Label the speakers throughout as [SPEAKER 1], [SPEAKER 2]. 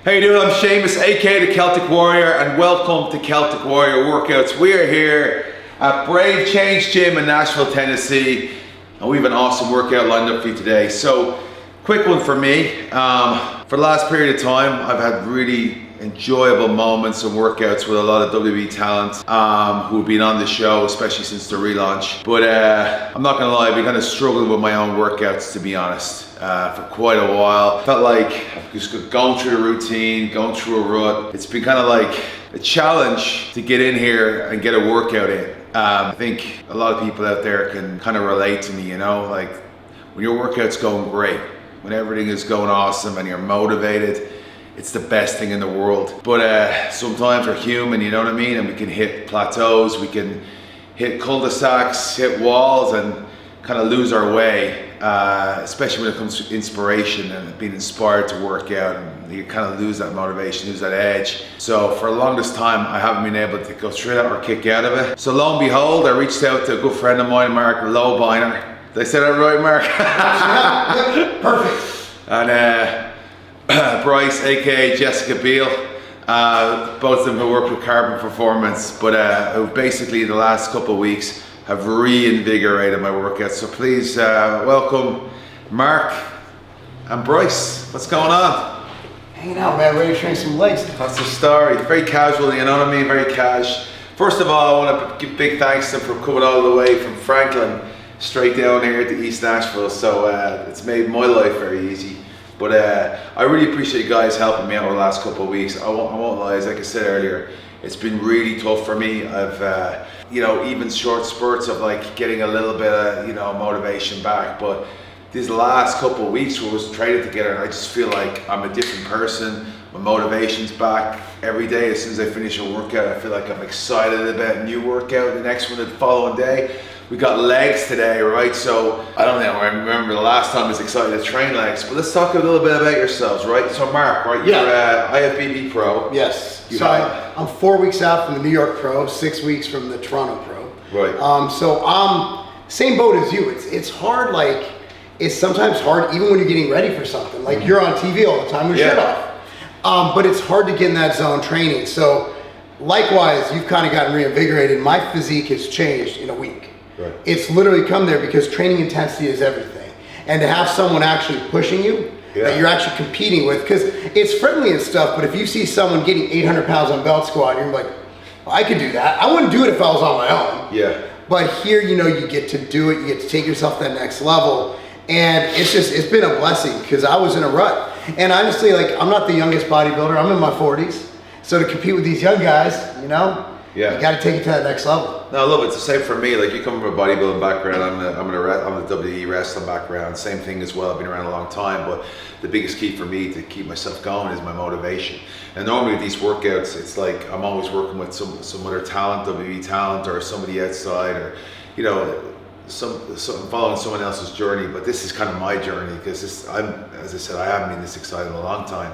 [SPEAKER 1] How you doing? I'm Sheamus, aka the Celtic Warrior, and welcome to Celtic Warrior Workouts. We are here at Brave Change Gym in Nashville, Tennessee, and we have an awesome workout lined up for you today. So, quick one for me. For the last period of time, I've had really enjoyable moments and workouts with a lot of WWE talent who have been on the show, especially since the relaunch. But I'm not gonna lie, I've been kind of struggling with my own workouts, to be honest, for quite a while. Felt like I've just going through the routine, going through a rut. It's been kind of like a challenge to get in here and get a workout in. I think a lot of people out there can kind of relate to me, you know, like when your workout's going great, when everything is going awesome and you're motivated, it's the best thing in the world. But sometimes we're human, you know what I mean? And we can hit plateaus, we can hit cul-de-sacs, hit walls, and kind of lose our way, especially when it comes to inspiration and being inspired to work out, and you kind of lose that motivation, lose that edge. So for the longest time, I haven't been able to go through that or kick out of it. So lo and behold, I reached out to a good friend of mine, Marc Lobliner. Did I say that right, Mark?
[SPEAKER 2] Yeah, perfect.
[SPEAKER 1] And Bryce, aka Jessica Beal, both of them who work with Carbon Performance, but who basically the last couple of weeks have reinvigorated my workouts. So please welcome Mark and Bryce. What's going on?
[SPEAKER 2] Hanging out, man, ready to train some legs.
[SPEAKER 1] That's the story. Very casual, you know what I mean? Very cash. First of all, I want to give big thanks to them for coming all the way from Franklin straight down here to East Nashville. So it's made my life very easy. But I really appreciate you guys helping me out over the last couple of weeks. I won't lie, as like I said earlier, it's been really tough for me. I've, you know, even short spurts of like getting a little bit of, you know, motivation back. But these last couple of weeks we was training together, and I just feel like I'm a different person. My motivation's back every day. As soon as I finish a workout, I feel like I'm excited about a new workout. The next one the following day. We got legs today, right? So I don't know, I remember the last time I was excited to train legs, but let's talk a little bit about yourselves, right? So Mark, right, you're IFBB Pro.
[SPEAKER 2] Yes, so I'm 4 weeks out from the New York Pro, 6 weeks from the Toronto Pro.
[SPEAKER 1] Right.
[SPEAKER 2] So I'm same boat as you. It's hard, like, it's sometimes hard even when you're getting ready for something. Like you're on TV all the time with your shirt off. But it's hard to get in that zone training. So likewise, you've kind of gotten reinvigorated. My physique has changed in a week.
[SPEAKER 1] Right.
[SPEAKER 2] It's literally come there because training intensity is everything. And to have someone actually pushing you, that you're actually competing with, because it's friendly and stuff, but if you see someone getting 800 pounds on belt squat, you're like, well, I could do that. I wouldn't do it if I was on my own.
[SPEAKER 1] Yeah.
[SPEAKER 2] But here, you know, you get to do it, you get to take yourself to that next level. And it's been a blessing because I was in a rut. And honestly, like, I'm not the youngest bodybuilder, I'm in my 40s. So to compete with these young guys, you know, you got to take it to that next level.
[SPEAKER 1] No, I love it. It's the same for me. Like you come from a bodybuilding background. I'm a WWE wrestling background. Same thing as well. I've been around a long time, but the biggest key for me to keep myself going is my motivation. And normally with these workouts, it's like I'm always working with some other talent, WWE talent, or somebody outside, or you know, some following someone else's journey. But this is kind of my journey because as I said, I haven't been this excited in a long time.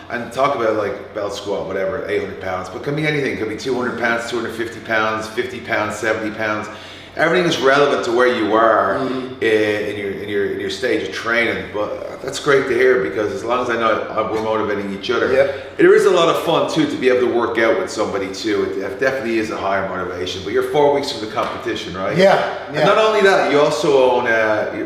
[SPEAKER 1] And talk about like belt squat, whatever, 800 pounds, but it can be anything. It could be 200 pounds, 250 pounds, 50 pounds, 70 pounds. Everything is relevant to where you are in your stage of training. But that's great to hear because as long as I know we're motivating each other, it is a lot of fun too to be able to work out with somebody too. It definitely is a higher motivation. But you're 4 weeks from the competition, right?
[SPEAKER 2] Yeah.
[SPEAKER 1] And not only that, you also own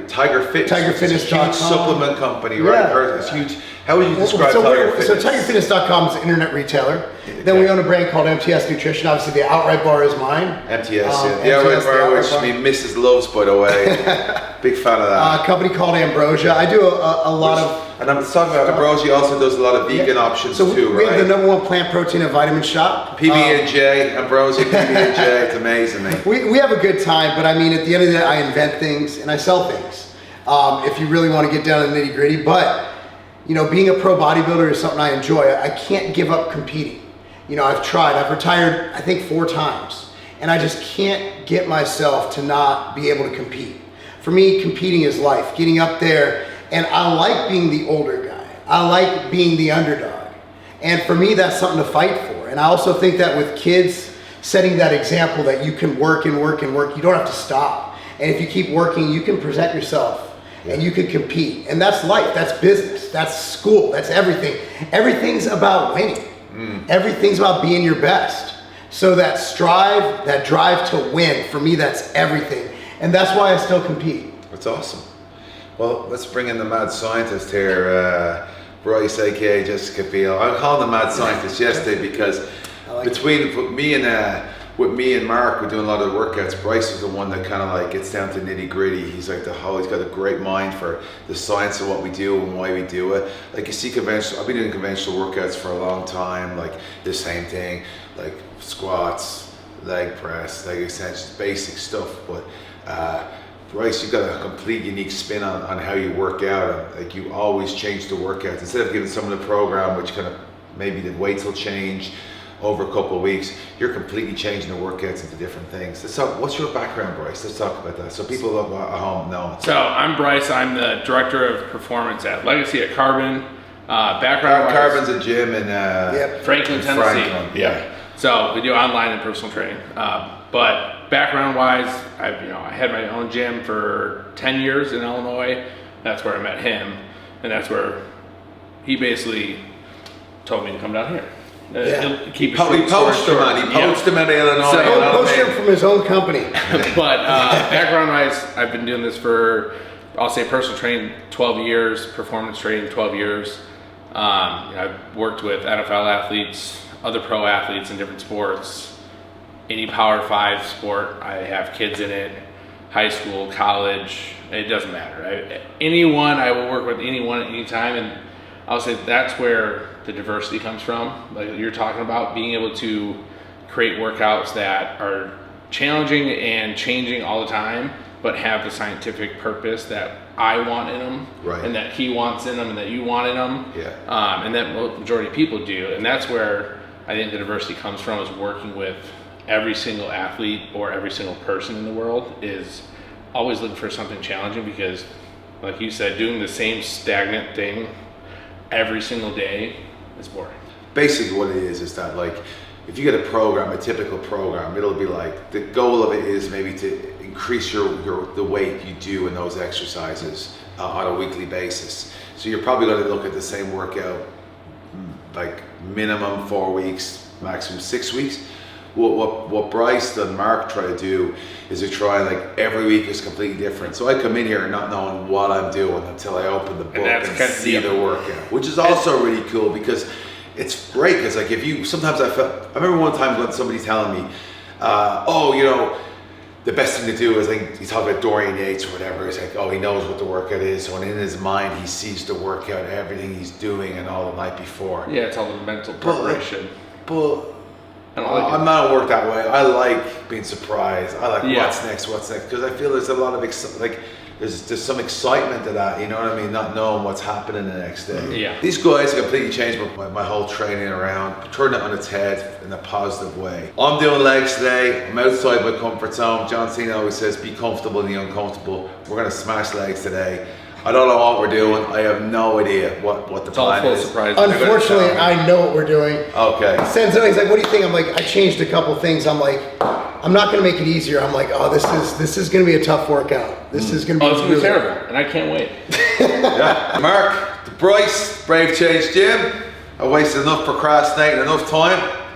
[SPEAKER 1] Tiger Fitness.
[SPEAKER 2] Tigerfitness.com.
[SPEAKER 1] Huge supplement company, right? It's huge. How would you describe Tiger Fitness?
[SPEAKER 2] So tigerfitness.com is an internet retailer. Then we own a brand called MTS Nutrition. Obviously, the outright bar is mine.
[SPEAKER 1] MTS, the outright bar, which Mrs. loves, by the way. Big fan of that.
[SPEAKER 2] A company called Ambrosia. I do a lot of...
[SPEAKER 1] And I'm talking about Ambrosia also does a lot of vegan options too,
[SPEAKER 2] we
[SPEAKER 1] right?
[SPEAKER 2] have the #1 plant protein and vitamin shop.
[SPEAKER 1] PB&J, Ambrosia, PB&J, it's amazing, man.
[SPEAKER 2] We have a good time, but I mean, at the end of the day, I invent things and I sell things. If you really want to get down to the nitty gritty, but you know, being a pro bodybuilder is something I enjoy. I can't give up competing. You know, I've tried. I've retired, I think, 4 times. And I just can't get myself to not be able to compete. For me, competing is life. Getting up there, and I like being the older guy. I like being the underdog. And for me, that's something to fight for. And I also think that with kids, setting that example that you can work and work and work, you don't have to stop. And if you keep working, you can present yourself and you can compete. And that's life, that's business, that's school, that's everything. Everything's about winning. Everything's about being your best. So that strive, that drive to win, for me, that's everything. And that's why I still compete.
[SPEAKER 1] That's awesome. Well, let's bring in the mad scientist here, Bryce, aka Jessica Biel. I called him mad scientist yesterday because between me and Mark, we're doing a lot of the workouts. Bryce is the one that kind of like gets down to nitty gritty. He's like he's got a great mind for the science of what we do and why we do it. Like you see I've been doing conventional workouts for a long time, like the same thing, like squats, leg press, leg extensions, basic stuff. But Bryce, you've got a complete unique spin on how you work out. Like you always change the workouts. Instead of giving someone a program, which kind of maybe the weights will change over a couple of weeks, you're completely changing the workouts into different things. Let's talk, what's your background, Bryce? Let's talk about that so people at home know.
[SPEAKER 3] So I'm Bryce. I'm the Director of Performance at Legacy at Carbon. Background
[SPEAKER 1] Carbon's a gym in
[SPEAKER 3] Franklin, Tennessee.
[SPEAKER 1] Yeah.
[SPEAKER 3] So we do online and personal training. But background-wise, I had my own gym for 10 years in Illinois. That's where I met him, and that's where he basically told me to come down here.
[SPEAKER 1] He poached him, man. He poached him in Illinois.
[SPEAKER 2] So poached him from his own company.
[SPEAKER 3] But background-wise, I've been doing this for, I'll say, personal training 12 years, performance training 12 years. I've worked with NFL athletes, other pro athletes in different sports, any Power 5 sport. I have kids in it, high school, college, it doesn't matter. Anyone, I will work with anyone at any time, and I'll say that's where the diversity comes from. Like you're talking about, being able to create workouts that are challenging and changing all the time, but have the scientific purpose that I want in them,
[SPEAKER 1] right,
[SPEAKER 3] and that he wants in them, and that you want in them, and that majority of people do. And that's where I think the diversity comes from, is working with every single athlete or every single person in the world, is always looking for something challenging, because like you said, doing the same stagnant thing every single day is boring.
[SPEAKER 1] Basically what it is that, like, if you get a program, a typical program, it'll be like, the goal of it is maybe to increase the weight you do in those exercises on a weekly basis. So you're probably going to look at the same workout, like minimum 4 weeks, maximum 6 weeks. What Bryce and Mark try to do is to try, like, every week is completely different. So I come in here not knowing what I'm doing until I open the book and see the workout, which is also really cool, because it's great. Because like, I remember one time when somebody telling me, the best thing to do is, like, he's talking about Dorian Yates or whatever. He's like, he knows what the workout is. So in his mind, he sees the workout, everything he's doing, and all the night before.
[SPEAKER 3] Yeah, it's all the mental preparation.
[SPEAKER 1] I'm not work that way. I like being surprised. I like what's next, because I feel there's a lot of there's some excitement to that, you know what I mean? Not knowing what's happening the next day.
[SPEAKER 3] Yeah.
[SPEAKER 1] These guys have completely changed my whole training around, turned it on its head in a positive way. I'm doing legs today. I'm outside my comfort zone. John Cena always says, be comfortable in the uncomfortable. We're gonna smash legs today. I don't know what we're doing. I have no idea what the plan is.
[SPEAKER 3] Surprise.
[SPEAKER 2] Unfortunately, I know what we're doing.
[SPEAKER 1] Okay.
[SPEAKER 2] Senzo, he's like, what do you think? I'm like, I changed a couple things. I'm like, I'm not gonna make it easier. I'm like, this is gonna be a tough workout. This is gonna be
[SPEAKER 3] it's gonna be terrible, and I can't wait.
[SPEAKER 1] Yeah. Mark, the Bryce, Brave Change Gym. I wasted enough procrastinating, enough time.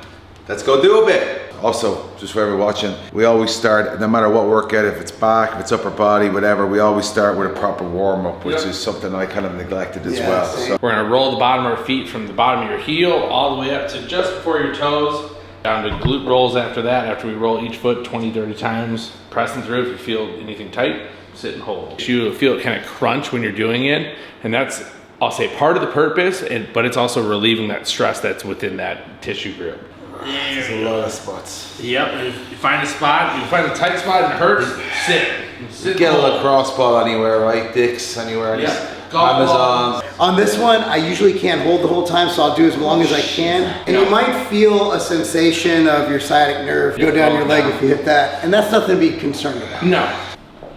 [SPEAKER 1] Let's go do a bit. Also, just for everyone watching, we always start, no matter what workout, if it's back, if it's upper body, whatever, we always start with a proper warm-up, which is something I kind of neglected as well. So.
[SPEAKER 3] We're gonna roll the bottom of our feet from the bottom of your heel all the way up to just before your toes, down to glute rolls after that, after we roll each foot 20, 30 times. Pressing through. If you feel anything tight, sit and hold. You feel it kind of crunch when you're doing it, and that's, I'll say, part of the purpose, but it's also relieving that stress that's within that tissue group.
[SPEAKER 1] There's a lot of spots.
[SPEAKER 3] Yep, and if you find a spot, you find a tight spot and it hurts, sit.
[SPEAKER 1] Get a little cross ball anywhere, right? Dick's, anywhere. Amazon.
[SPEAKER 2] On this one, I usually can't hold the whole time, so I'll do as long as I can. And you might feel a sensation of your sciatic nerve go down your leg if you hit that, and that's nothing to be concerned about.
[SPEAKER 3] No.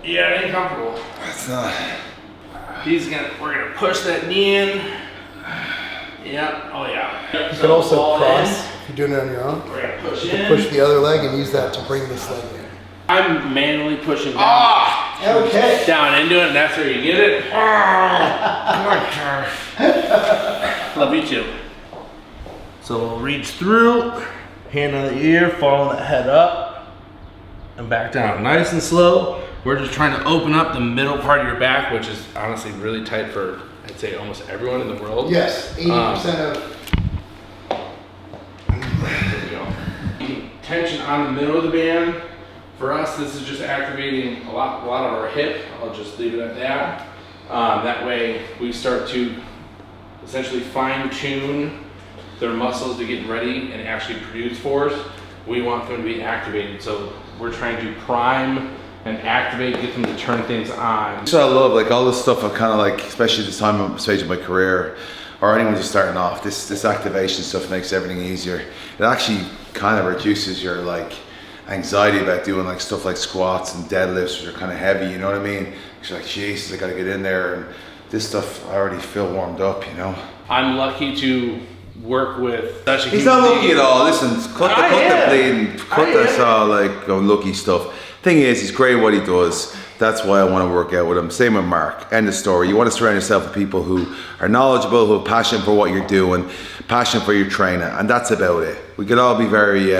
[SPEAKER 3] Yeah, it ain't comfortable.
[SPEAKER 1] That's not.
[SPEAKER 3] We're gonna push that knee in. Yeah. Oh yeah.
[SPEAKER 2] You can also cross if you're doing it on your own.
[SPEAKER 3] We're gonna push
[SPEAKER 2] in. Push the other leg and use that to bring this leg in.
[SPEAKER 3] I'm manually pushing down.
[SPEAKER 2] Okay.
[SPEAKER 3] Down into it, and that's where you get it. Love you too.
[SPEAKER 4] So we'll reach through, hand on the ear, follow that head up, and back down. Nice and slow.
[SPEAKER 3] We're just trying to open up the middle part of your back, which is honestly really tight for, I'd say, almost everyone in the world.
[SPEAKER 2] Yes, 80% of.
[SPEAKER 3] There we go. Tension on the middle of the band. For us, this is just activating a lot of our hip. I'll just leave it at that. That way, we start to essentially fine-tune their muscles to get ready and actually produce force. We want them to be activated, so we're trying to prime and activate, get them to turn things on.
[SPEAKER 1] So I love like all this stuff. I kind of like, especially this time of stage of my career, or anyone just starting off. This activation stuff makes everything easier. It actually kind of reduces your like anxiety about doing like stuff like squats and deadlifts, which are kind of heavy. You know what I mean? Because you're like, Jesus, I got to get in there, and this stuff I already feel warmed up. You know.
[SPEAKER 3] I'm lucky to work with such a
[SPEAKER 1] He's
[SPEAKER 3] huge
[SPEAKER 1] not lucky
[SPEAKER 3] team.
[SPEAKER 1] at all. Listen, cut the bleeding, cut this all like lucky stuff. Thing is, he's great at what he does. That's why I want to work out with him. Same with Mark. End of story. You want to surround yourself with people who are knowledgeable, who have passion for what you're doing, passion for your training, and that's about it. We could all be very,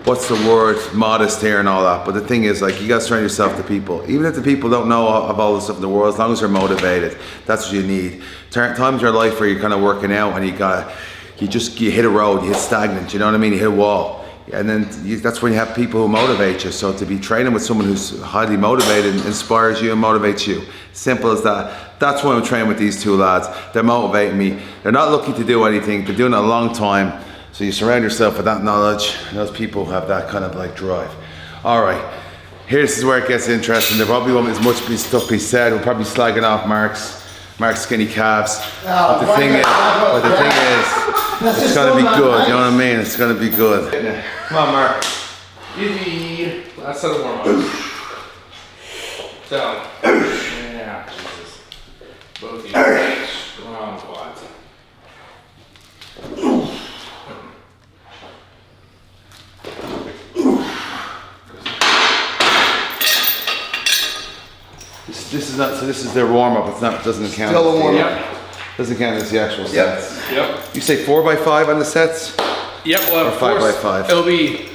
[SPEAKER 1] what's the word, modest here and all that. But the thing is, like, you got to surround yourself to people. Even if the people don't know of all the stuff in the world, as long as they're motivated, that's what you need. Times in your life where you're kind of working out and you hit a road, you hit stagnant, you know what I mean? You hit a wall. And then that's when you have people who motivate you. So to be training with someone who's highly motivated inspires you and motivates you. Simple as that. That's why I'm training with these two lads. They're motivating me. They're not looking to do anything. They're doing it a long time. So you surround yourself with that knowledge, and those people have that kind of like drive. All right, this is where it gets interesting. There probably won't be as much stuff be said. We're probably slagging off Mark's skinny calves. But the thing is, it's gonna be good. You know what I mean? It's gonna be good. Come on, Mark.
[SPEAKER 3] Easy. Last set of warm-ups. Down. Yeah, Jesus. Both of you. Strong quads.
[SPEAKER 1] This is their warm-up. It's not. Doesn't count.
[SPEAKER 2] Still a warm-up.
[SPEAKER 3] Yep.
[SPEAKER 1] Doesn't count as the actual sets.
[SPEAKER 3] Yep.
[SPEAKER 1] You say 4x5 on the sets?
[SPEAKER 3] Yep. Well,
[SPEAKER 1] Or 5x5.
[SPEAKER 3] It'll be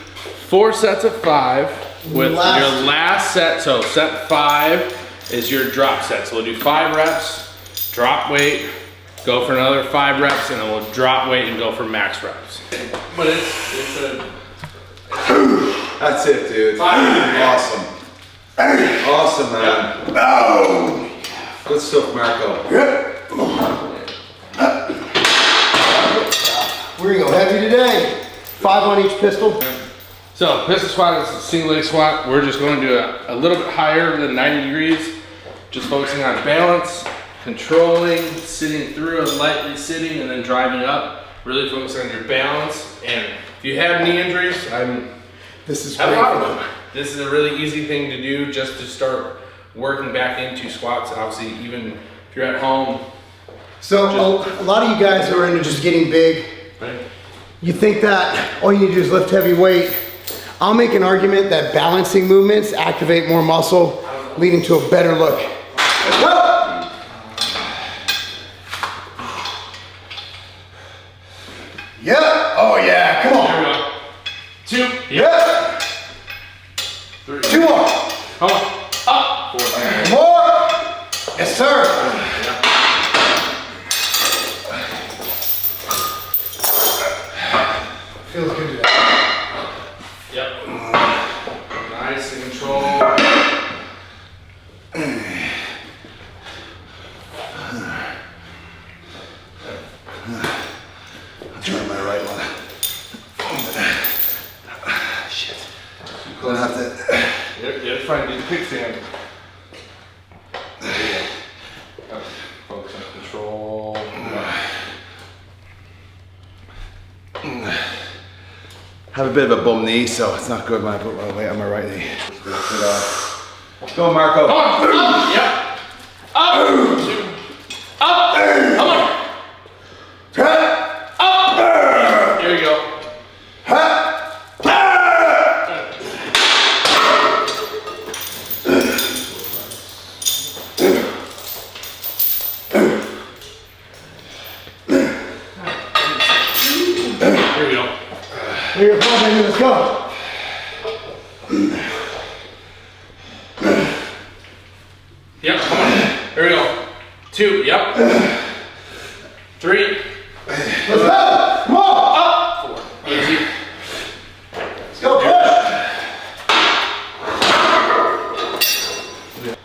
[SPEAKER 3] 4 sets of 5 with your last set. So set 5 is your drop set. So we'll do 5 reps, drop weight, go for another 5 reps, and then we'll drop weight and go for max reps. But it's a.
[SPEAKER 1] That's it, dude. Awesome. Awesome, man.
[SPEAKER 2] Oh!
[SPEAKER 1] Good stuff, Marco.
[SPEAKER 2] We're gonna go heavy today. 5 on each pistol.
[SPEAKER 3] So pistol squat is a single leg squat. We're just going to do a little bit higher than 90 degrees. Just focusing on balance, controlling, sitting through and lightly sitting and then driving up. Really focusing on your balance. And if you have knee injuries,
[SPEAKER 2] This is
[SPEAKER 3] have a
[SPEAKER 2] great.
[SPEAKER 3] lot of them. This is a really easy thing to do just to start working back into squats. Obviously, even if you're at home.
[SPEAKER 2] So a lot of you guys who are into just getting big,
[SPEAKER 3] Right?
[SPEAKER 2] you think that all you need to do is lift heavy weight. I'll make an argument that balancing movements activate more muscle, leading to a better look. Yeah. Oh yeah. Come
[SPEAKER 3] There we
[SPEAKER 2] on.
[SPEAKER 3] go. 2.
[SPEAKER 2] Yeah.
[SPEAKER 3] 3.
[SPEAKER 2] 2 more.
[SPEAKER 3] Come on. Up. 4.
[SPEAKER 2] More. Yes, sir. Feels good today.
[SPEAKER 3] Yep. Nice and control.
[SPEAKER 1] I'll try my right one. Shit. I'm gonna have to.
[SPEAKER 3] You're trying to do the kickstand. There you go. Focus on control.
[SPEAKER 1] Have a bit of a bum knee, so it's not good when I put my weight on my right knee. Go on, Marco.
[SPEAKER 3] Come on. Up. Yep. Up. 2. Up. Come on. Up. Here we go. Here we go.
[SPEAKER 2] Here you go, baby. Let's go.
[SPEAKER 3] Yep, come on. Here we go. 2, yep. 3.
[SPEAKER 2] Let's go. Come on.
[SPEAKER 3] Up. 4. Easy.
[SPEAKER 2] Let's go, push.
[SPEAKER 3] Yep.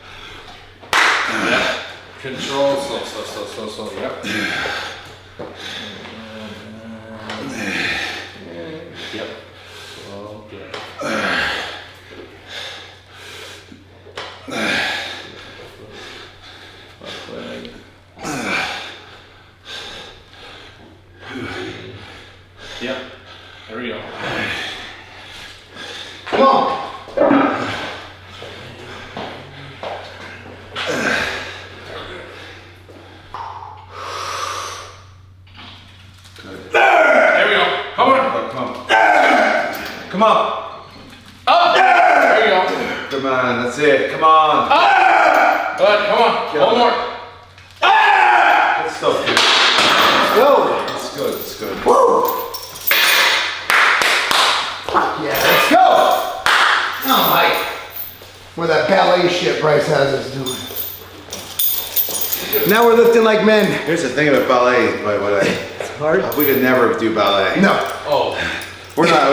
[SPEAKER 3] Control, slow, yep. Yep. Slow, good. Yep. There we go.
[SPEAKER 2] Come on.
[SPEAKER 3] There we go. Come on.
[SPEAKER 1] Come on.
[SPEAKER 3] Up. There we go.
[SPEAKER 1] Come on, that's it. Come on.
[SPEAKER 3] Good. Come on. One more.
[SPEAKER 1] That's so good.
[SPEAKER 2] Go.
[SPEAKER 1] That's good. That's good.
[SPEAKER 2] Woo. Yeah, let's go. All right. Where that ballet shit Bryce has us doing. Now we're lifting like men.
[SPEAKER 1] Here's the thing about ballet, by the way.
[SPEAKER 2] It's hard.
[SPEAKER 1] We could never do ballet.
[SPEAKER 2] No.
[SPEAKER 3] Oh.
[SPEAKER 1] We're not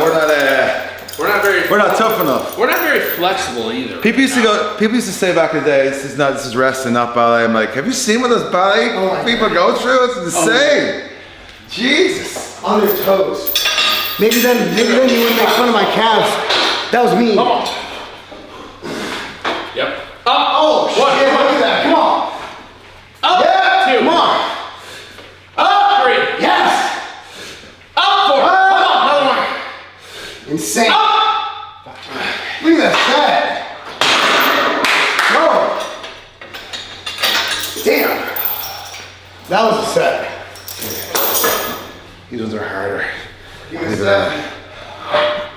[SPEAKER 1] tough enough.
[SPEAKER 3] We're not very flexible either.
[SPEAKER 1] People used to say back in the day, this is wrestling, not ballet. I'm like, have you seen what those ballet people go through? It's insane. Jesus.
[SPEAKER 2] On their toes. Maybe then you wouldn't make fun of my calves. That was me.
[SPEAKER 3] Come on. Yep. Up.
[SPEAKER 2] Oh, shit.
[SPEAKER 3] One.
[SPEAKER 2] Look at that. Come on.
[SPEAKER 3] Up.
[SPEAKER 2] Yeah.
[SPEAKER 3] 2.
[SPEAKER 2] Come on.
[SPEAKER 3] Up. 3.
[SPEAKER 2] Yes.
[SPEAKER 3] Up. 4. Come on. Another one.
[SPEAKER 2] Insane.
[SPEAKER 3] Up.
[SPEAKER 2] Look at that set. Oh. Damn. That was a set.
[SPEAKER 1] These ones are harder.
[SPEAKER 2] Give me a set.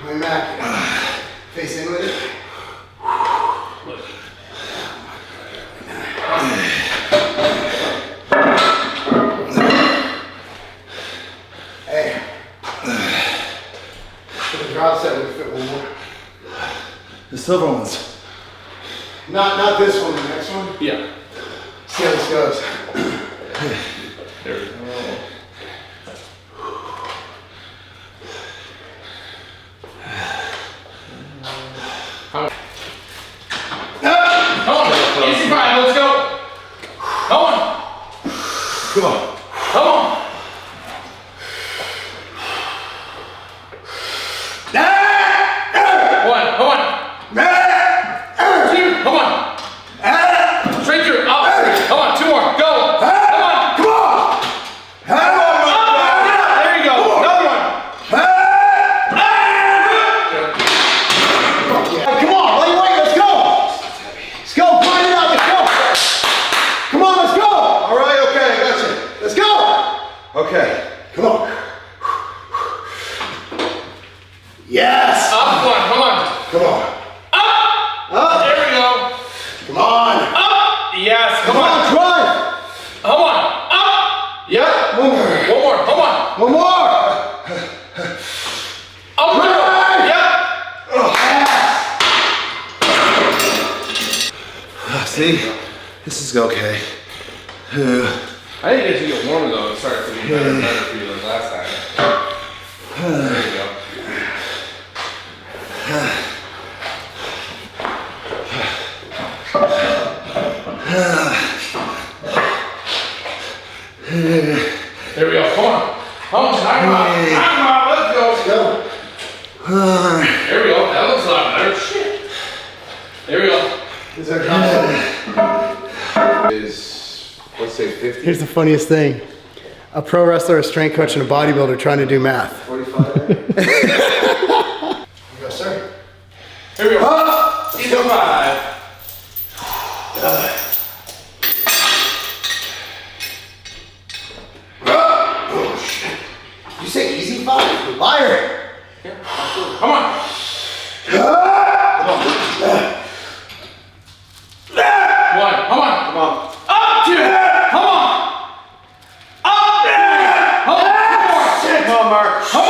[SPEAKER 2] My Mac. Face in with it. Hey. For the drop set, we fit one more.
[SPEAKER 1] The silver ones.
[SPEAKER 2] Not this one, the next one.
[SPEAKER 3] Yeah.
[SPEAKER 2] See how this goes.
[SPEAKER 3] There we go. Come on. Easy 5. Let's go. Come on.
[SPEAKER 1] Come on.
[SPEAKER 3] Come on. One. Come on. 2. Come on. Straight through. Up. Come on. 2 more. Go. Come on.
[SPEAKER 2] Come on!
[SPEAKER 3] There you go. Another one.
[SPEAKER 2] Come on, lightweight, let's go! Let's go, grind it out, let's go! Come on, let's go!
[SPEAKER 1] All right, okay, I got you.
[SPEAKER 2] Let's go!
[SPEAKER 1] Okay.
[SPEAKER 2] Come on. Yes!
[SPEAKER 3] Up. One. Come on.
[SPEAKER 2] Come on. Up!
[SPEAKER 3] There we go.
[SPEAKER 2] Come on!
[SPEAKER 3] Up. Yes.
[SPEAKER 2] Come on, drive!
[SPEAKER 3] Come on. Up. Yep.
[SPEAKER 2] One more.
[SPEAKER 3] One more. Come on.
[SPEAKER 2] One more!
[SPEAKER 3] Up.
[SPEAKER 2] Drive!
[SPEAKER 3] Yep.
[SPEAKER 1] See? This is okay.
[SPEAKER 3] I think as you get warmer though, it starts to be better and better for you than last time. There you go. There we go. Come on. Come on. Time out. Let's go.
[SPEAKER 2] Go.
[SPEAKER 3] There we go. That looks a lot better. Shit. There we go.
[SPEAKER 2] Is our drop set?
[SPEAKER 1] Is, let's say 50?
[SPEAKER 2] Here's the funniest thing. A pro wrestler, a strength coach, and a bodybuilder trying to do math.
[SPEAKER 1] 45?
[SPEAKER 2] Go, sir.
[SPEAKER 3] Here we go.
[SPEAKER 2] Up!
[SPEAKER 3] Easy 5.
[SPEAKER 2] Oh, shit. You say easy 5? Liar!
[SPEAKER 3] Yeah, absolutely. Come on. One. Come on.
[SPEAKER 1] Come on.
[SPEAKER 3] Up. 2. Come on. Up. Come on.
[SPEAKER 1] Come on, Mark.
[SPEAKER 3] Come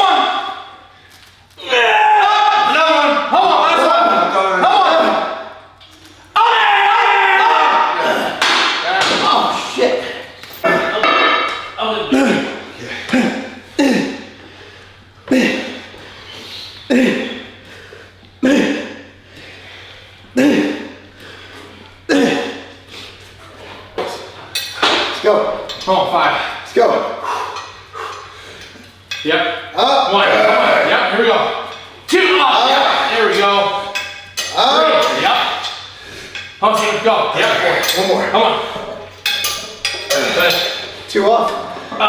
[SPEAKER 3] Yep.
[SPEAKER 2] Up.
[SPEAKER 3] 1. Come on. Yep. Here we go. 2. Up. Yep. There we go. 3. Yep. Come on, Sam. Go. Yep. 4.
[SPEAKER 2] One more.
[SPEAKER 3] Come on. Good.
[SPEAKER 2] 2 off.
[SPEAKER 3] 1.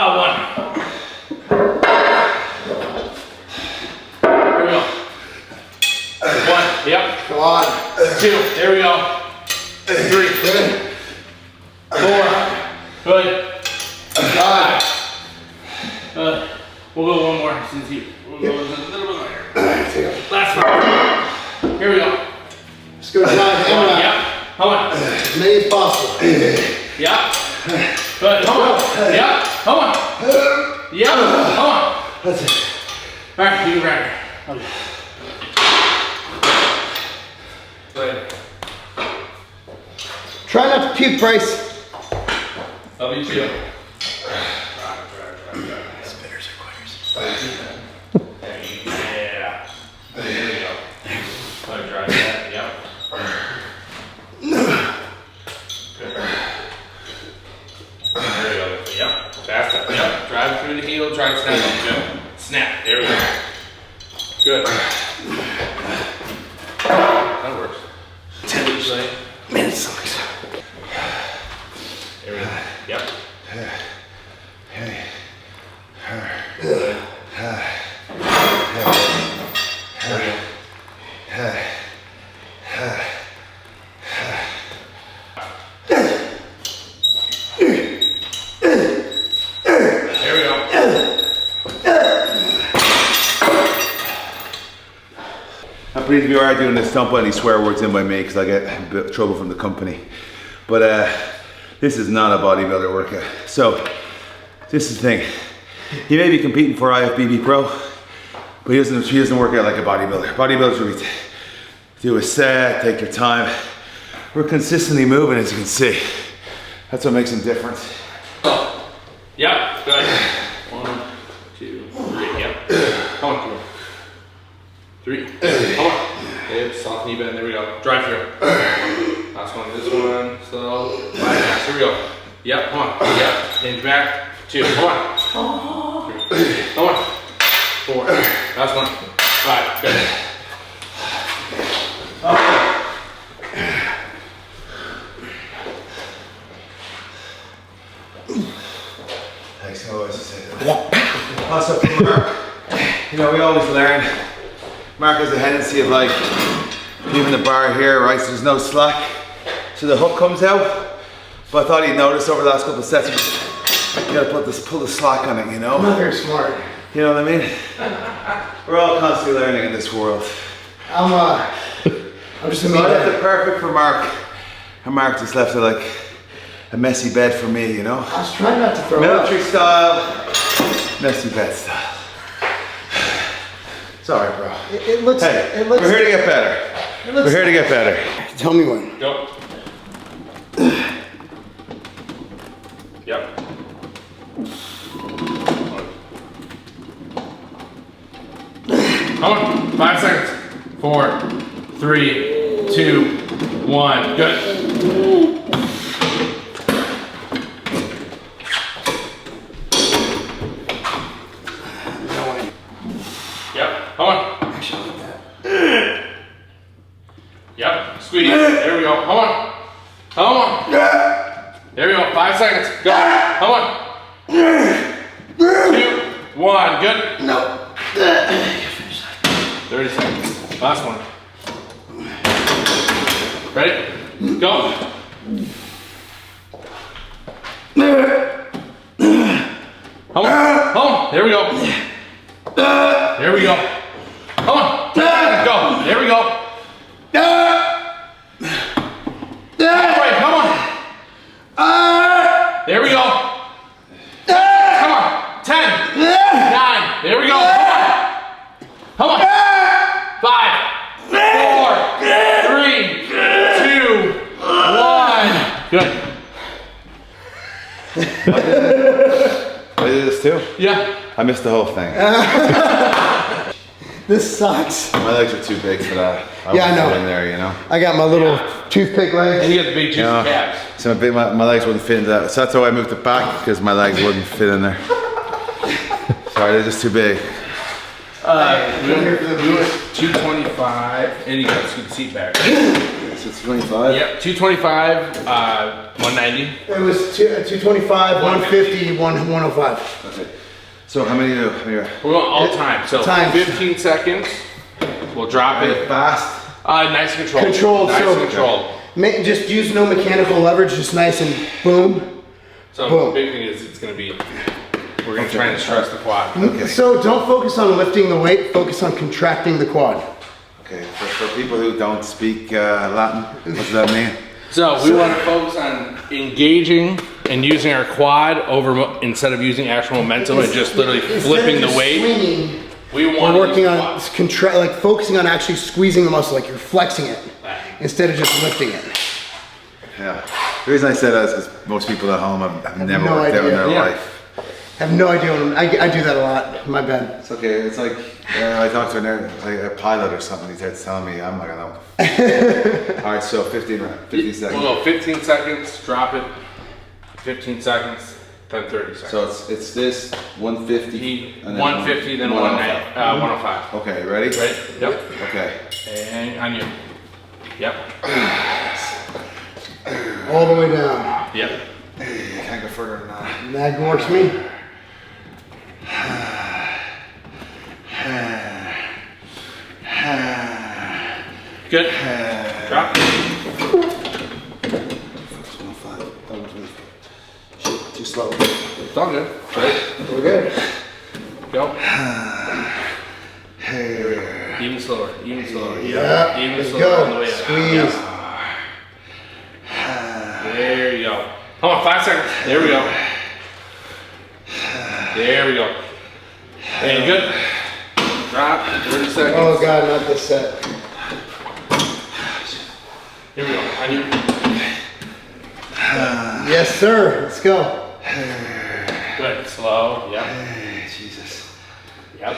[SPEAKER 3] Here we go. 1. Yep.
[SPEAKER 2] Come on.
[SPEAKER 3] 2. There we go. 3.
[SPEAKER 2] Good.
[SPEAKER 3] 4. Good. 5. We'll go one more since we'll go a little bit later. Last one. Here we go.
[SPEAKER 2] Let's go drive and
[SPEAKER 3] Yep. Come on.
[SPEAKER 2] as many as possible.
[SPEAKER 3] Yep. Good. Come on. Yep. Come on. Yep. Come on.
[SPEAKER 2] That's it.
[SPEAKER 3] All right. You can grab it. Okay.
[SPEAKER 2] Try not to puke, Bryce.
[SPEAKER 3] Love you too.
[SPEAKER 2] Spinners are quitters.
[SPEAKER 3] Yeah. There we go. Let me drive that. Yep. Good. There we go. Yep. Fast up. Yep. Drive through the heel. Try and snap up. Good. Snap. There we go. Good. That works. 10 each leg.
[SPEAKER 2] Man, it sucks.
[SPEAKER 3] There we go. Yep. Good. There we go. There we go.
[SPEAKER 1] I'm pretty if you are doing this, don't put any swear words in by me because I get a bit of trouble from the company. But this is not a bodybuilder workout. So this is the thing. He may be competing for IFBB Pro, but he doesn't work out like a bodybuilder. Bodybuilders really do a set, take your time. We're consistently moving, as you can see. That's what makes him different.
[SPEAKER 3] Yep. Good. 1, 2, 3. Yep. Come on. 3. Come on. Yep. Soft knee bend. There we go. Drive through. Last one. This one. Slow. 5 max. Here we go. Yep. Come on. Yep. Hinge back. 2. Come on. 3. Come on. 4. Last one. 5. Good.
[SPEAKER 1] Thanks, I always say that. Also for Mark, you know, we always learn. Mark has a tendency of like leaving the bar here, right? So there's no slack. So the hook comes out. But I thought he'd noticed over the last couple of sets, you gotta pull the slack on it, you know?
[SPEAKER 2] I'm not very smart.
[SPEAKER 1] You know what I mean? We're all constantly learning in this world.
[SPEAKER 2] I'm just a
[SPEAKER 1] So
[SPEAKER 2] mean
[SPEAKER 1] I left
[SPEAKER 2] guy.
[SPEAKER 1] it perfect for Mark. And Mark just left it like a messy bed for me, you know?
[SPEAKER 2] I was trying not to throw up.
[SPEAKER 1] Military style, messy bed style. Sorry, bro.
[SPEAKER 2] It looks.
[SPEAKER 1] Hey,
[SPEAKER 2] it looks.
[SPEAKER 1] we're here to get better. We're here to get better.
[SPEAKER 2] Tell me when.
[SPEAKER 3] Go. Yep. Come on. 5 seconds. 4, 3, 2, 1. Good. Yep. Come on.
[SPEAKER 2] Actually, like that.
[SPEAKER 3] Yep. Squeeze. There we go. Come on. Come on. There we go. 5 seconds. Go. Come on. 2, 1. Good.
[SPEAKER 2] No.
[SPEAKER 3] 30 seconds. Last one. Ready? Go. Come on. Come on. There we go. There we go. Come on. 10 seconds. Go. There we go. Halfway. Come on. There we go. Come on. 10. 9. There we go. Come on. Come on. 5, 4, 3, 2, 1. Good.
[SPEAKER 1] I did this too?
[SPEAKER 3] Yeah.
[SPEAKER 1] I missed the whole thing.
[SPEAKER 2] This sucks.
[SPEAKER 1] My legs are too big for that.
[SPEAKER 2] Yeah, I know.
[SPEAKER 1] In there, you know?
[SPEAKER 2] I got my little toothpick
[SPEAKER 3] And
[SPEAKER 2] legs.
[SPEAKER 3] you got the big juicy
[SPEAKER 1] Yeah.
[SPEAKER 3] calves.
[SPEAKER 1] So my legs wouldn't fit into that. So that's why I moved it back, because my legs wouldn't fit in there. Sorry, they're just too big.
[SPEAKER 3] We went 225, and you got to scoot the seat back.
[SPEAKER 1] So it's 25?
[SPEAKER 3] Yep, 225, 190.
[SPEAKER 2] It was 225, 150, 105.
[SPEAKER 1] Okay. So how many are
[SPEAKER 3] We're going all time. So
[SPEAKER 2] Time.
[SPEAKER 3] 15 seconds. We'll drop it.
[SPEAKER 1] fast?
[SPEAKER 3] Nice and controlled.
[SPEAKER 2] Controlled,
[SPEAKER 3] Nice
[SPEAKER 2] so-
[SPEAKER 3] and controlled.
[SPEAKER 2] Just use no mechanical leverage, just nice and boom.
[SPEAKER 3] So
[SPEAKER 2] Boom.
[SPEAKER 3] the big thing is it's going to be, we're going to try and stress the quad.
[SPEAKER 1] Okay.
[SPEAKER 2] So don't focus on lifting the weight, focus on contracting the quad.
[SPEAKER 1] Okay, for people who don't speak Latin, what does that mean?
[SPEAKER 3] So we want to focus on engaging and using our quad instead of using actual momentum and just literally flipping the weight.
[SPEAKER 2] Swinging,
[SPEAKER 3] We want
[SPEAKER 2] we're working
[SPEAKER 3] to
[SPEAKER 2] on like focusing on actually squeezing the muscle, like you're flexing it instead of just lifting it.
[SPEAKER 1] Yeah. The reason I say that is because most people at home have never
[SPEAKER 2] no
[SPEAKER 1] worked out in
[SPEAKER 2] idea.
[SPEAKER 1] their
[SPEAKER 3] Yeah.
[SPEAKER 1] life.
[SPEAKER 2] I have no idea what I do that a lot. My bad.
[SPEAKER 1] It's okay. It's like I talked to a pilot or something. He starts telling me I'm not gonna know. All right, so 15 seconds.
[SPEAKER 3] We'll go 15 seconds, drop it, 15 seconds, then 30 seconds.
[SPEAKER 1] So it's this 150, and then
[SPEAKER 3] 150, then 190, 105.
[SPEAKER 1] Okay, ready?
[SPEAKER 3] Right? Yep.
[SPEAKER 1] Okay.
[SPEAKER 3] And on you. Yep.
[SPEAKER 2] All the way down.
[SPEAKER 3] Yep.
[SPEAKER 1] Can't go further than that.
[SPEAKER 2] That works me.
[SPEAKER 3] Good. Drop.
[SPEAKER 1] Shit, too slow.
[SPEAKER 3] It's all good. Right?
[SPEAKER 2] We're good.
[SPEAKER 3] Go. Even slower. Even slower.
[SPEAKER 2] Yeah.
[SPEAKER 3] Even
[SPEAKER 2] Let's
[SPEAKER 3] slower on the
[SPEAKER 2] go.
[SPEAKER 3] way up.
[SPEAKER 2] Squeeze.
[SPEAKER 3] Yep. There you go. Come on, 5 seconds. There we go. There we go. And good. Drop. 30 seconds.
[SPEAKER 2] Oh God, not this set.
[SPEAKER 3] Here we go. On you.
[SPEAKER 2] Yes, sir. Let's go.
[SPEAKER 3] Good. Slow. Yep.
[SPEAKER 1] Jesus.
[SPEAKER 3] Yep.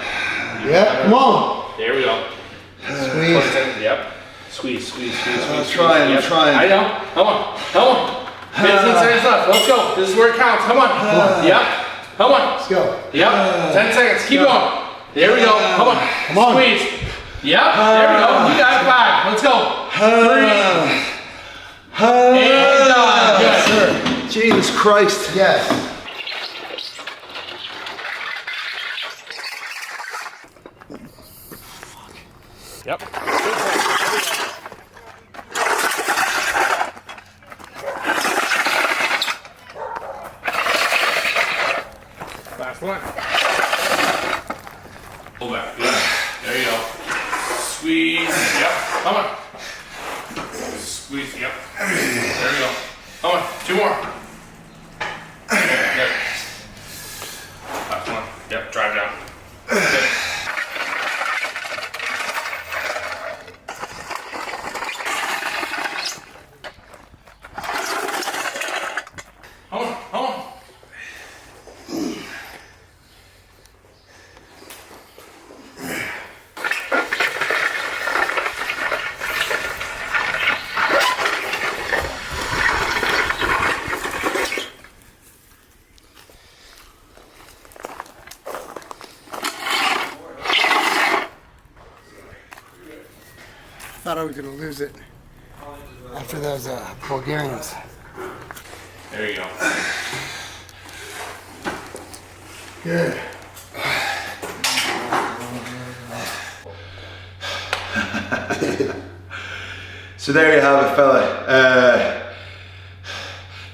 [SPEAKER 2] Yeah. Come on.
[SPEAKER 3] There we go. 20
[SPEAKER 2] Squeeze.
[SPEAKER 3] seconds. Yep. Squeeze, squeeze, squeeze,
[SPEAKER 1] I'm
[SPEAKER 3] squeeze.
[SPEAKER 1] trying,
[SPEAKER 3] Yep.
[SPEAKER 1] I'm trying.
[SPEAKER 3] I know. Come on. Come on. 15 seconds left. Let's go. This is where it counts. Come on. Yep. Come on.
[SPEAKER 2] Let's go.
[SPEAKER 3] Yep. 10 seconds. Keep going. There we go. Come on.
[SPEAKER 2] Come on.
[SPEAKER 3] Squeeze. Yep. There we go. You got it. 5. Let's go. 3. And done. Good.
[SPEAKER 2] Sir.
[SPEAKER 1] Jesus Christ.
[SPEAKER 2] Yes.
[SPEAKER 3] Yep. Last one. Pull back. Good. There you go. Squeeze. Yep. Come on. Squeeze. Yep. There you go. Come on. 2 more. Good. Last one. Yep. Drive down. Good. Come on. Come on.
[SPEAKER 2] Thought I was gonna lose it after those Bulgarians.
[SPEAKER 3] There you go.
[SPEAKER 2] Good.
[SPEAKER 1] So there you have it, fella.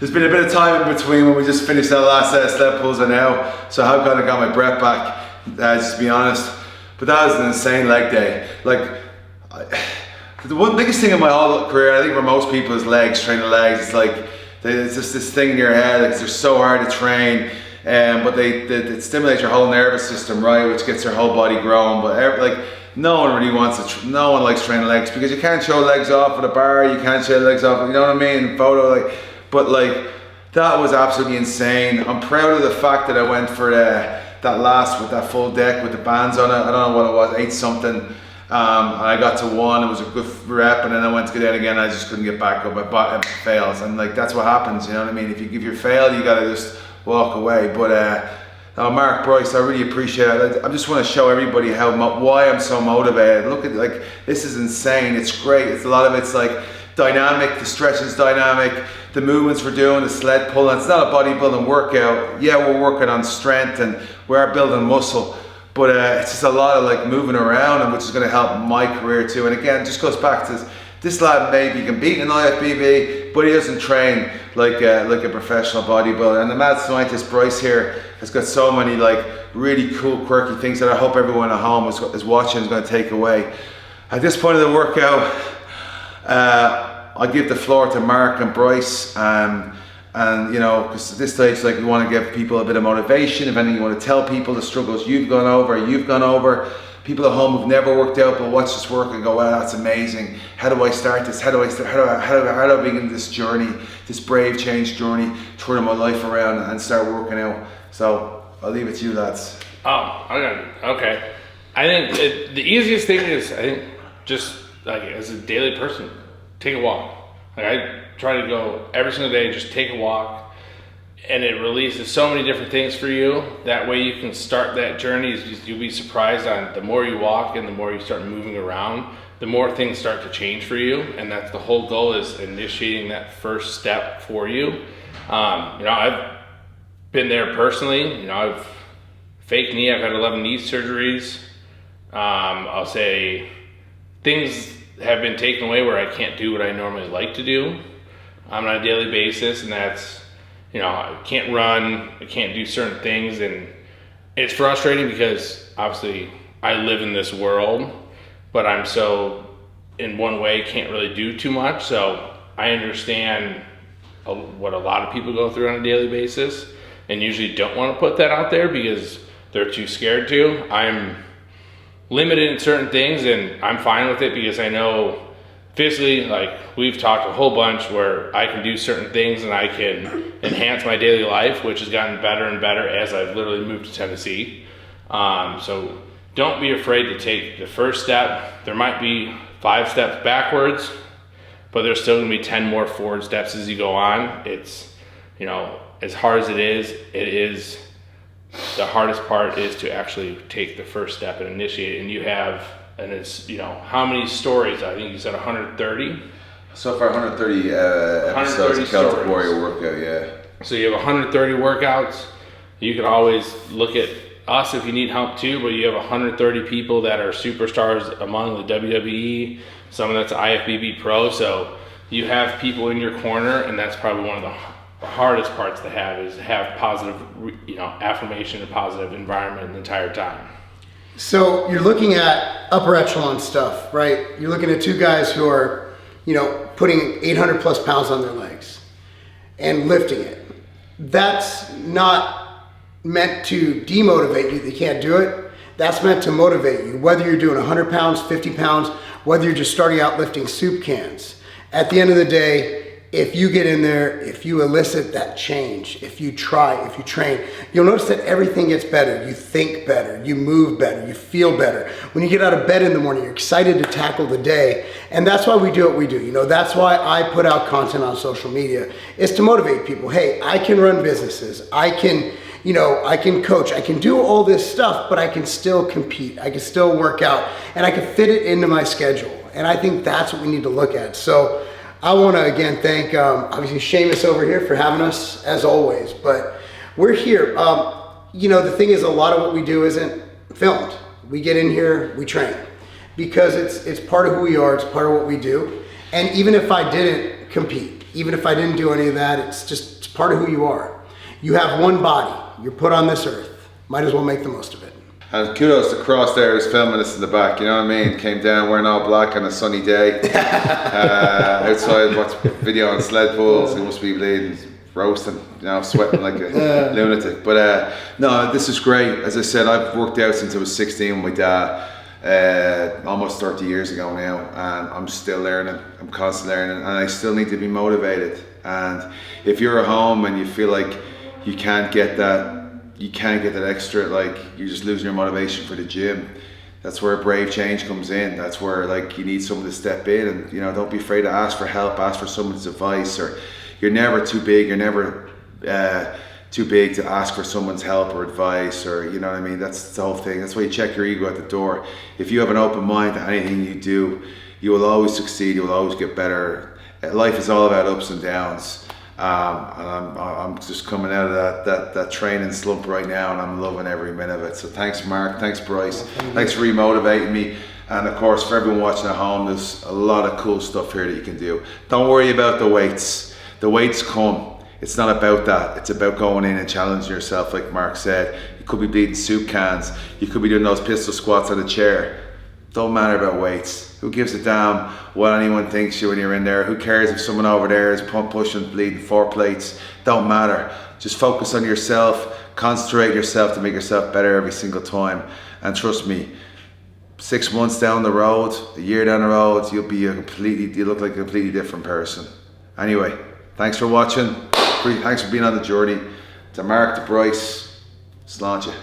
[SPEAKER 1] There's been a bit of time in between when we just finished that last set of sled pulls and now, so I've kind of got my breath back, just to be honest. But that was an insane leg day. Like, the one biggest thing in my whole career, I think for most people, is legs, training legs. It's like, it's just this thing in your head, like they're so hard to train, but they stimulate your whole nervous system, right, which gets your whole body growing. But like, no one really wants to, no one likes training legs because you can't show legs off at a bar, you can't show legs off, you know what I mean, photo, like, but like, that was absolutely insane. I'm proud of the fact that I went for that last with that full deck with the bands on it. I don't know what it was, 8 something. And I got to 1, it was a good rep, and then I went to get in again, I just couldn't get back up, I fails, and like, that's what happens, you know what I mean? If you give your fail, you gotta just walk away. But Mark, Bryce, I really appreciate it. I just want to show everybody why I'm so motivated. Look at, like, this is insane. It's great. It's a lot of it's like dynamic. The stretching's dynamic. The movements we're doing, the sled pulling. It's not a bodybuilding workout. Yeah, we're working on strength and we are building muscle, but it's just a lot of like moving around, and which is going to help my career too. And again, it just goes back to this lad maybe can beat an IFBB, but he doesn't train like a professional bodybuilder. And the mad scientist Bryce here has got so many like really cool, quirky things that I hope everyone at home is watching is going to take away. At this point of the workout, I'll give the floor to Mark and Bryce, and you know, because at this stage, like, we want to give people a bit of motivation. If anything, you want to tell people the struggles you've gone over, people at home who've never worked out but watch this work and go, wow, that's amazing. How do I start this? How do I begin this journey, this brave change journey, turning my life around and start working out? So I'll leave it to you, lads.
[SPEAKER 3] Oh, okay. I think the easiest thing is, I think, just like as a daily person, take a walk. Like, I try to go every single day, just take a walk, and it releases so many different things for you. That way you can start that journey. You'll be surprised on the more you walk and the more you start moving around, the more things start to change for you. And that's the whole goal, is initiating that first step for you. You know, I've been there personally. You know, I've fake knee, I've had 11 knee surgeries. I'll say things have been taken away where I can't do what I normally like to do on a daily basis, and that's, you know, I can't run, I can't do certain things, and it's frustrating because obviously I live in this world, but I'm so, in one way, can't really do too much. So I understand what a lot of people go through on a daily basis, and usually don't want to put that out there because they're too scared to. I'm limited in certain things, and I'm fine with it because I know physically, like, we've talked a whole bunch where I can do certain things and I can enhance my daily life, which has gotten better and better as I've literally moved to Tennessee. So don't be afraid to take the first step. There might be 5 steps backwards, but there's still gonna be 10 more forward steps as you go on. It's, you know, as hard as it is, the hardest part is to actually take the first step and initiate it. And you have, and it's, you know, how many stories? I think you said 130?
[SPEAKER 1] So far 130 episodes of Celtic Warrior workout, yeah.
[SPEAKER 3] So you have 130 workouts. You can always look at us if you need help too, but you have 130 people that are superstars among the WWE, some that's IFBB Pro. So you have people in your corner, and that's probably one of the hardest parts to have, is to have positive, you know, affirmation and positive environment the entire time.
[SPEAKER 2] So you're looking at upper echelon stuff, right? You're looking at 2 guys who are, you know, putting 800 plus pounds on their legs and lifting it. That's not meant to demotivate you that you can't do it. That's meant to motivate you, whether you're doing 100 pounds, 50 pounds, whether you're just starting out lifting soup cans. At the end of the day, if you get in there, if you elicit that change, if you try, if you train, you'll notice that everything gets better. You think better, you move better, you feel better. When you get out of bed in the morning, you're excited to tackle the day. And that's why we do what we do. You know, that's why I put out content on social media, is to motivate people. Hey, I can run businesses. I can, you know, I can coach. I can do all this stuff, but I can still compete. I can still work out, and I can fit it into my schedule. And I think that's what we need to look at. So I want to again thank obviously Sheamus over here for having us as always, but we're here. You know, the thing is, a lot of what we do isn't filmed. We get in here, we train, because it's part of who we are, it's part of what we do. And even if I didn't compete, even if I didn't do any of that, it's part of who you are. You have one body, you're put on this earth, might as well make the most of it.
[SPEAKER 1] And kudos to Cross there, who's filming us in the back, you know what I mean? Came down wearing all black on a sunny day. Outside, watched video on sled pulls, he must be bleeding, roasting, you know, sweating like a lunatic. But no, this is great. As I said, I've worked out since I was 16 with my dad, almost 30 years ago now, and I'm still learning, I'm constantly learning, and I still need to be motivated. And if you're at home and you feel like you can't get that extra, like, you're just losing your motivation for the gym, that's where brave change comes in. That's where, like, you need someone to step in, and, you know, don't be afraid to ask for help, ask for someone's advice. Or you're never too big, you're never too big to ask for someone's help or advice, or you know what I mean. That's the whole thing. That's why you check your ego at the door. If you have an open mind to anything you do, you will always succeed. You will always get better. Life is all about ups and downs. And I'm just coming out of that training slump right now, and I'm loving every minute of it. So thanks, Mark. Thanks, Bryce. Thanks for remotivating me. And of course, for everyone watching at home, there's a lot of cool stuff here that you can do. Don't worry about the weights. The weights come. It's not about that. It's about going in and challenging yourself, like Mark said. You could be bleeding soup cans. You could be doing those pistol squats on a chair. Don't matter about weights. Who gives a damn what anyone thinks you when you're in there? Who cares if someone over there is pushing, bleeding 4 plates? Don't matter. Just focus on yourself. Concentrate on yourself to make yourself better every single time. And trust me, 6 months down the road, a year down the road, you look like a completely different person. Anyway, thanks for watching. Thanks for being on the journey. To Mark, to Bryce, sláinte.